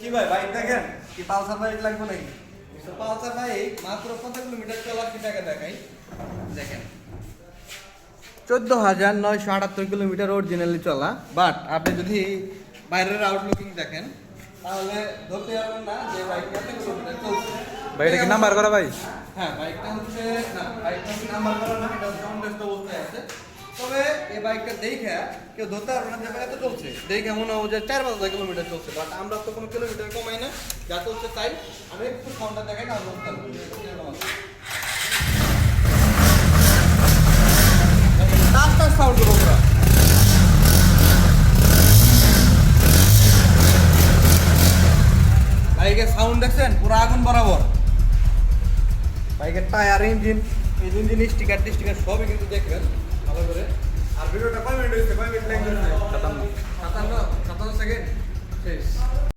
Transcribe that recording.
কি ভাই বাইক দেখেন, কি পালসার বাইক লাগবে নাকি? পালসার বাইক মাত্র কত কিলোমিটার চলা কি টাকা দেখাই দেখেন, 14,978 কিলোমিটার অরিজিনালি চলা। বাট আপনি যদি বাইরের আউটলুকিং দেখেন তাহলে ধরতে পারবেন না যে বাইকটা কত কিলোমিটার চলছে। ভাই এটা কি নাম্বার করা ভাই? হ্যাঁ বাইকটা হচ্ছে না, বাইকটা নাম্বার করা না, এটা হচ্ছে অন টেস্ট অবস্থায় আছে। তবে এই বাইকটা দেখে কেউ ধরতে পারবে না যে এত চলছে, দেখে মনে হবে যে 4-5 কিলোমিটার চলছে। বাট আমরা তো কোনো কিলোমিটার কমাই না, যা চলছে তাই। আমি একটু সাউন্ডটা দেখাই না, টাস্টার সাউন্ড করবো আমরা। বাইকের সাউন্ড দেখছেন পুরো আগুন বরাবর। বাইকের টায়ার, ইঞ্জিন, এই ইঞ্জিন স্টিকার টিস্টিকার সবই কিন্তু দেখবেন ভালো করে। আর ভিডিওটা কয় মিনিট হয়েছে, কয় মিনিট লেগে গেছে? 57 সেকেন্ড শেষ।